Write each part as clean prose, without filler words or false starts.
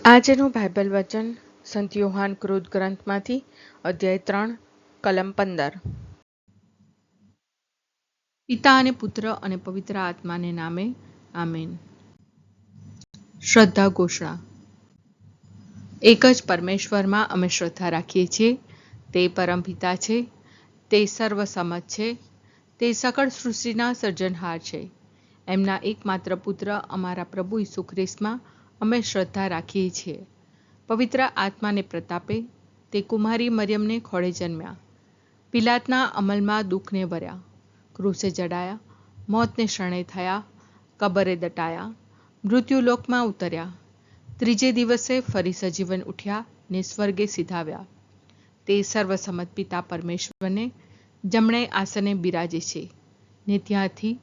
આજનું બાઇબલ વચન સંત યોહાન કૃત ગ્રંથમાંથી અધ્યાય 3 કલમ 15। પિતા અને પુત્ર અને પવિત્ર આત્માને નામે આમેન। શ્રદ્ધા ઘોષણા। એક જ પરમેશ્વરમાં અમે શ્રદ્ધા રાખીએ છીએ। તે પરમપિતા છે, તે સર્વસમત છે, તે સકળ સૃષ્ટિના સર્જનહાર છે। એમના એકમાત્ર પુત્ર અમારા પ્રભુ ઈસુ ખ્રિસ્તમાં અમે શ્રદ્ધા રાખીએ છીએ। પવિત્ર આત્માને પ્રતાપે તે કુમારી મરિયમને ખોળે જન્મ્યા, પિલાતના અમલમાં દુઃખને વર્યા, ક્રૂસે જડાયા, મોતને શરણે થયા, કબરે દટાયા, મૃત્યુલોકમાં ઉતર્યા, ત્રીજે દિવસે ફરી સજીવન ઉઠ્યા ને સ્વર્ગે સીધાવ્યા। તે સર્વસમત પિતા પરમેશ્વરને જમણે આસને બિરાજે છે ને ત્યાંથી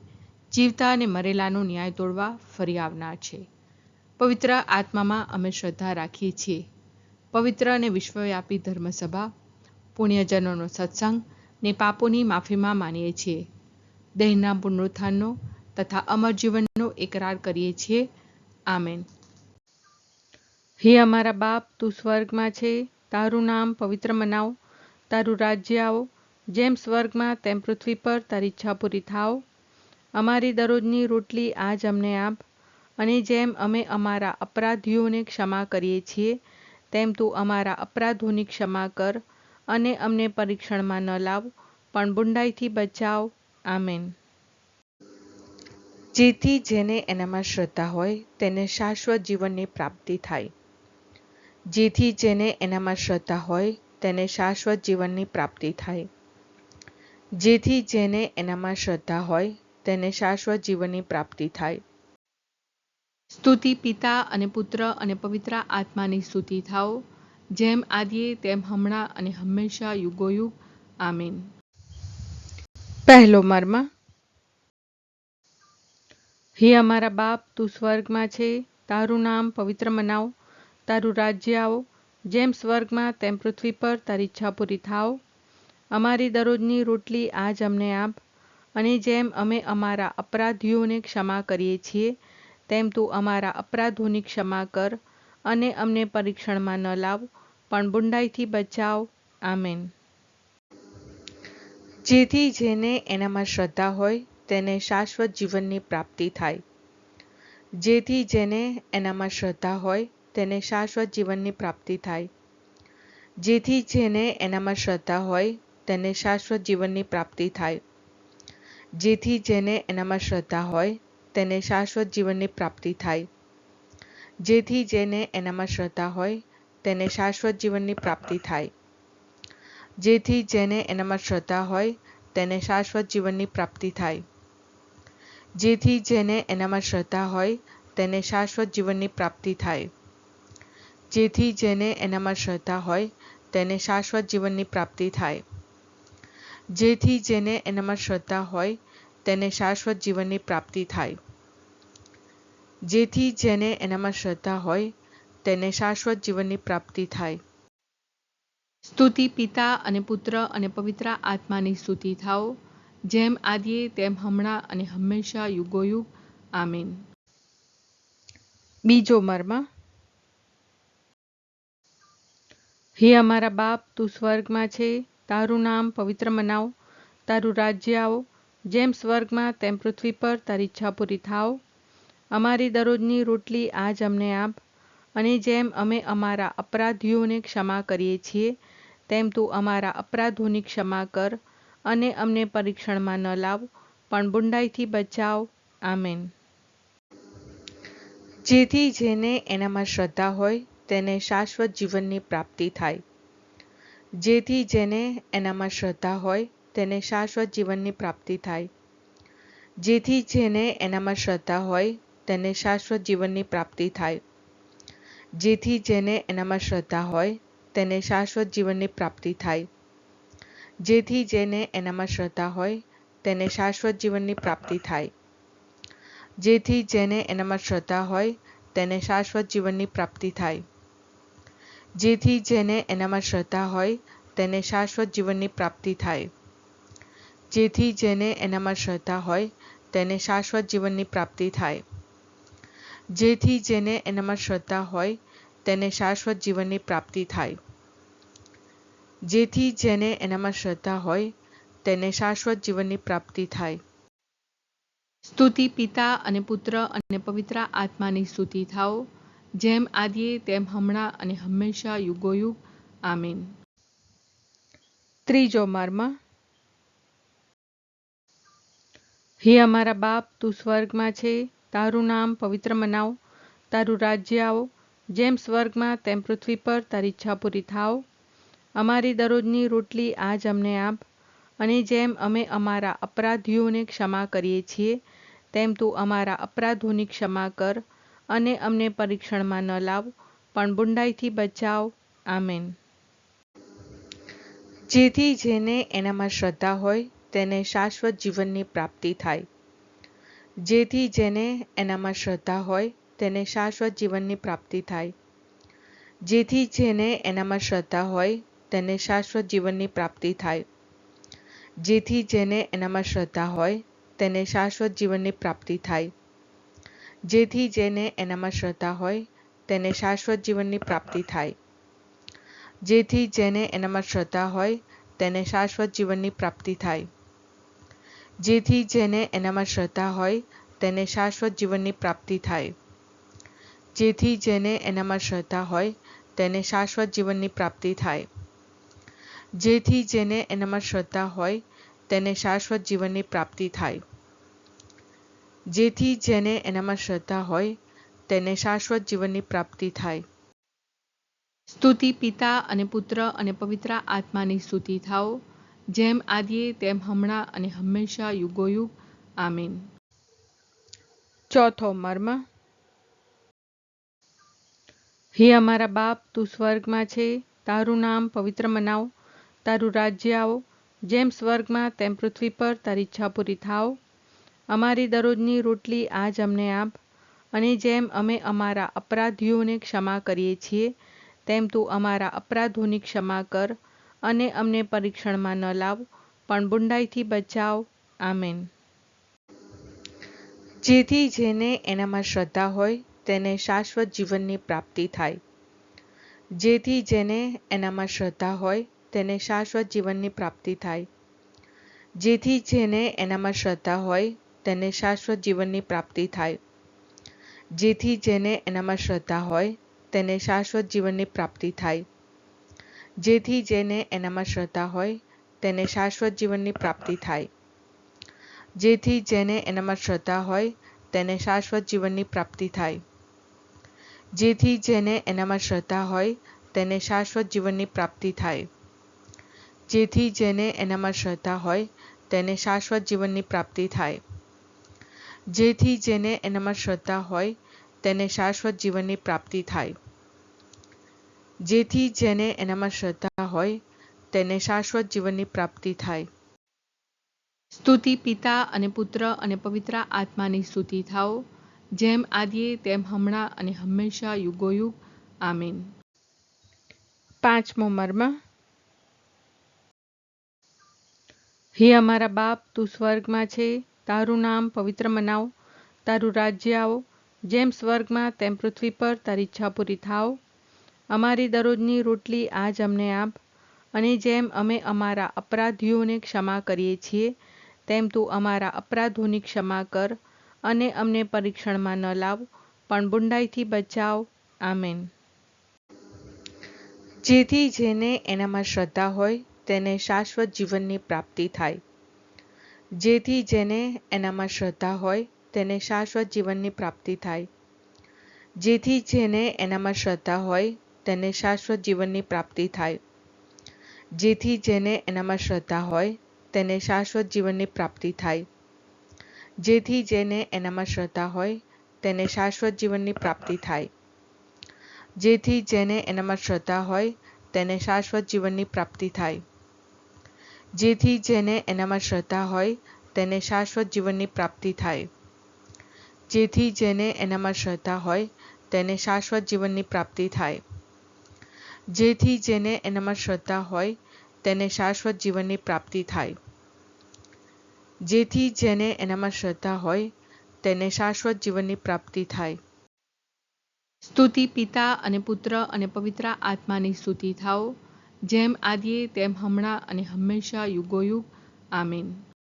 જીવતા અને મરેલાનો ન્યાય તોડવા ફરી આવનાર છે। પવિત્ર આત્મામાં અમે શ્રદ્ધા રાખીએ છીએ। પવિત્ર અને વિશ્વવ્યાપી ધર્મસભા, પુણ્યજનોનો સત્સંગ ને પાપોની માફીમાં માનીએ છીએ। દેહના પુનરુત્થાનનો તથા અમર જીવનનો એકરાર કરીએ છીએ। આમેન। હે અમારા બાપ, તું સ્વર્ગમાં છે, તારું નામ પવિત્ર મનાવ, તારું રાજ્ય આવો, જેમ સ્વર્ગમાં તેમ પૃથ્વી પર તારી ઈચ્છા પૂરી થાવ। અમારી દરરોજની રોટલી આજ અમને આપ, અને જેમ અમે અમારા અપરાધીઓને ક્ષમા કરીએ છીએ તેમ તું અમારા અપરાધોની ક્ષમા કર, અને અમને પરીક્ષણમાં ન લાવ પણ બુંડાઈથી બચાવ। આમેન। જેથી જેને એનામાં શ્રદ્ધા હોય તેને શાશ્વત જીવનની પ્રાપ્તિ થાય। જેથી જેને એનામાં શ્રદ્ધા હોય તેને શાશ્વત જીવનની પ્રાપ્તિ થાય। જેથી જેને એનામાં શ્રદ્ધા હોય તેને શાશ્વત જીવનની પ્રાપ્તિ થાય। સ્તુતિ પિતા અને પુત્ર અને પવિત્ર આત્માની સ્તુતિ થાઓ, જેમ આદિએ તેમ હમણાં અને હંમેશા યુગોયુગ। આમીન। પહેલો મર્મ। હે અમારા બાપ, તું સ્વર્ગમાં છે, તારું નામ પવિત્ર મનાવ, તારું રાજ્ય આવો, જેમ સ્વર્ગમાં તેમ પૃથ્વી પર તારી ઈચ્છા પૂરી થાવ। અમારી દરરોજની રોટલી આજ અમને આપ, અને જેમ અમે અમારા અપરાધીઓને ક્ષમા કરીએ છીએ તેમ તું અમારા અપરાધોની ક્ષમા કર, અને અમને પરીક્ષણમાં ન લાવ પણ બુંડાઈથી બચાવ। આમેન। જેથી જેને એનામાં શ્રદ્ધા હોય તેને શાશ્વત જીવનની પ્રાપ્તિ થાય। જેથી જેને એનામાં શ્રદ્ધા હોય તેને શાશ્વત જીવનની પ્રાપ્તિ થાય। જેથી જેને એનામાં શ્રદ્ધા હોય તેને શાશ્વત જીવનની પ્રાપ્તિ થાય। જેથી જેને એનામાં શ્રદ્ધા હોય તેને શાશ્વત જીવનની પ્રાપ્તિ થાય। જેથી જેને એનામાં શ્રદ્ધા હોય તેને શાશ્વત જીવનની પ્રાપ્તિ થાય। જેથી જેને એનામાં શ્રદ્ધા હોય તેને શાશ્વત જીવનની પ્રાપ્તિ થાય। જેથી જેને એનામાં શ્રદ્ધા હોય તેને શાશ્વત જીવનની પ્રાપ્તિ થાય। જેથી જેને એનામાં શ્રદ્ધા હોય તેને શાશ્વત જીવનની પ્રાપ્તિ થાય। જેથી જેને એનામાં શ્રદ્ધા હોય તેને શાશ્વત જીવનની પ્રાપ્તિ થાય। જેથી જેને એનામાં શ્રદ્ધા હોય તેને શાશ્વત જીવનની પ્રાપ્તિ થાય। સ્તુતિ પિતા અને પુત્ર અને પવિત્ર આત્માની સ્તુતિ થાઓ, જેમ આદિએ તેમ હમણાં અને હંમેશા યુગોયુગ। આમીન। બીજો મર્મ। હે અમારા બાપ, તું સ્વર્ગમાં છે, તારું નામ પવિત્ર મનાવ, તારું રાજ્ય આવો, જેમ સ્વર્ગમાં તેમ પૃથ્વી પર તારી ઈચ્છા પૂરી થાવ। અમારી દરરોજની રોટલી આજ અમને આપ, અને જેમ અમે અમારા અપરાધીઓને ક્ષમા કરીએ છીએ તેમ તું અમારા અપરાધોની ક્ષમા કર, અને અમને પરીક્ષણમાં ન લાવ પણ બુંડાઈથી બચાવ। આમેન। જેથી જેને એનામાં શ્રદ્ધા હોય તેને શાશ્વત જીવનની પ્રાપ્તિ થાય। જેથી જેને એનામાં શ્રદ્ધા હોય તેને શાશ્વત જીવનની પ્રાપ્તિ થાય। જેથી જેને એનામાં શ્રદ્ધા હોય તેને શાશ્વત જીવનની પ્રાપ્તિ થાય। જેથી જેને એનામાં શ્રદ્ધા હોય તેને શાશ્વત જીવનની પ્રાપ્તિ થાય। જેથી જેને એનામાં શ્રદ્ધા હોય તેને શાશ્વત જીવનની પ્રાપ્તિ થાય। જેથી જેને એનામાં શ્રદ્ધા હોય તેને શાશ્વત જીવનની પ્રાપ્તિ થાય। જેથી જેને એનામાં શ્રદ્ધા હોય તેને શાશ્વત જીવનની પ્રાપ્તિ થાય। જેથી જેને એનામાં શ્રદ્ધા હોય તેને શાશ્વત જીવનની પ્રાપ્તિ થાય। જેથી જેને એનામાં શ્રદ્ધા હોય તેને શાશ્વત જીવનની પ્રાપ્તિ થાય. જેથી જેને એનામાં શ્રદ્ધા હોય તેને શાશ્વત જીવનની પ્રાપ્તિ થાય. સ્તુતિ પિતા અને પુત્ર અને પવિત્ર આત્માની સ્તુતિ થાઓ, જેમ આદિએ તેમ હમણાં અને હંમેશા યુગોયુગ. આમીન. ત્રીજો મર્મ. હે અમારા બાપ, તું સ્વર્ગમાં છે, તારું નામ પવિત્ર મનાવ, તારું રાજ્ય આવો, જેમ સ્વર્ગમાં તેમ પૃથ્વી પર તારી ઈચ્છા પૂરી થાવ. અમારી દરરોજની રોટલી આજ અમને આપ, અને જેમ અમે અમારા અપરાધીઓને ક્ષમા કરીએ છીએ તેમ તું અમારા અપરાધોની ક્ષમા કર, અને અમને પરીક્ષણમાં ન લાવ પણ બુંડાઈથી બચાવ. આમેન. જેથી જેને એનામાં શ્રદ્ધા હોય તેને શાશ્વત જીવનની પ્રાપ્તિ થાય. જેથી જેને એનામાં શ્રદ્ધા હોય તેને શાશ્વત જીવનની પ્રાપ્તિ થાય. જેથી જેને એનામાં શ્રદ્ધા હોય તેને શાશ્વત જીવનની પ્રાપ્તિ થાય. જેથી જેને એનામાં શ્રદ્ધા હોય તેને શાશ્વત જીવનની પ્રાપ્તિ થાય. જેથી જેને એનામાં શ્રદ્ધા હોય તેને શાશ્વત જીવનની પ્રાપ્તિ થાય. જેથી જેને એનામાં શ્રદ્ધા હોય તેને શાશ્વત જીવનની પ્રાપ્તિ થાય. જેથી જેને એનામાં શ્રદ્ધા હોય તેને શાશ્વત જીવનની પ્રાપ્તિ થાય. જેથી જેને એનામાં શ્રદ્ધા હોય તેને શાશ્વત જીવનની પ્રાપ્તિ થાય. જેથી જેને એનામાં શ્રદ્ધા હોય તેને શાશ્વત જીવનની પ્રાપ્તિ થાય. જેથી જેને એનામાં શ્રદ્ધા હોય તેને શાશ્વત જીવનની પ્રાપ્તિ થાય. સ્તુતિ પિતા અને પુત્ર અને પવિત્ર આત્માની સ્તુતિ થાઓ, જેમ આદિએ તેમ હમણાં અને હંમેશા યુગોયુગ. આમીન. ચોથો મર્મ. હે અમારા બાપ, તું સ્વર્ગમાં છે, તારું નામ પવિત્ર મનાવ, તારું રાજ્ય આવો, જેમ સ્વર્ગમાં તેમ પૃથ્વી પર તારી ઈચ્છા પૂરી થાવ. અમારી દરરોજની રોટલી આજ અમને આપ, અને જેમ અમે અમારા અપરાધીઓને ક્ષમા કરીએ છીએ તેમ તું અમારા અપરાધોની ક્ષમા કર, અને અમને પરીક્ષણમાં ન લાવ પણ બુંડાઈથી બચાવ. આમેન. જેથી જેને એનામાં શ્રદ્ધા હોય તેને શાશ્વત જીવનની પ્રાપ્તિ થાય. જેથી જેને એનામાં શ્રદ્ધા હોય તેને શાશ્વત જીવનની પ્રાપ્તિ થાય. જેથી જેને એનામાં શ્રદ્ધા હોય તેને શાશ્વત જીવનની પ્રાપ્તિ થાય. જેથી જેને એનામાં શ્રદ્ધા હોય તેને શાશ્વત જીવનની પ્રાપ્તિ થાય. જેથી જેને એનામાં શ્રદ્ધા હોય તેને શાશ્વત જીવનની પ્રાપ્તિ થાય. જેથી જેને એનામાં શ્રદ્ધા હોય તેને શાશ્વત જીવનની પ્રાપ્તિ થાય. જેથી જેને એનામાં શ્રદ્ધા હોય તેને શાશ્વત જીવનની પ્રાપ્તિ થાય. જેથી જેને એનામાં શ્રદ્ધા હોય તેને શાશ્વત જીવનની પ્રાપ્તિ થાય. જેથી જેને એનામાં શ્રદ્ધા હોય તેને શાશ્વત જીવનની પ્રાપ્તિ થાય. જેથી જેને એનામાં શ્રદ્ધા હોય તેને શાશ્વત જીવનની પ્રાપ્તિ થાય. સ્તુતિ પિતા અને પુત્ર અને પવિત્ર આત્માની સ્તુતિ થાઓ, જેમ આદિએ તેમ હમણાં અને હંમેશા યુગોયુગ. આમીન. પાંચમો મર્મ. હે અમારા બાપ, તું સ્વર્ગમાં છે, તારું નામ પવિત્ર મનાવ, તારું રાજ્ય આવો, જેમ સ્વર્ગમાં તેમ પૃથ્વી પર તારી ઈચ્છા પૂરી થાવ. અમારી દરરોજની રોટલી આજ અમને આપ, અને જેમ અમે અમારા અપરાધીઓને ક્ષમા કરીએ છીએ તેમ તું અમારા અપરાધોની ક્ષમા કર, અને અમને પરીક્ષણમાં ન લાવ પણ બુંડાઈથી બચાવ. આમેન. જેથી જેને એનામાં શ્રદ્ધા હોય તેને શાશ્વત જીવનની પ્રાપ્તિ થાય. જેથી જેને એનામાં શ્રદ્ધા હોય તેને શાશ્વત જીવનની પ્રાપ્તિ થાય. જેથી જેને એનામાં શ્રદ્ધા હોય તેને શાશ્વત જીવનની પ્રાપ્તિ થાય. જેથી જેને એનામાં શ્રદ્ધા હોય તેને શાશ્વત જીવનની પ્રાપ્તિ થાય. જેથી જેને એનામાં શ્રદ્ધા હોય તેને શાશ્વત જીવનની પ્રાપ્તિ થાય. જેથી જેને એનામાં શ્રદ્ધા હોય તેને શાશ્વત જીવનની પ્રાપ્તિ થાય. જેથી જેને એનામાં શ્રદ્ધા હોય તેને શાશ્વત જીવનની પ્રાપ્તિ થાય. જેથી જેને એનામાં શ્રદ્ધા હોય તેને શાશ્વત જીવનની પ્રાપ્તિ થાય. જેથી જેને એનામાં શ્રદ્ધા હોય તેને શાશ્વત જીવનની પ્રાપ્તિ થાય. જેથી જેને એનામાં શ્રદ્ધા હોય તેને શાશ્વત જીવનની પ્રાપ્તિ થાય. સ્તુતિ પિતા અને પુત્ર અને પવિત્ર આત્માની સ્તુતિ થાઓ, જેમ આદિએ તેમ હમણાં અને હંમેશા યુગોયુગ. આમીન.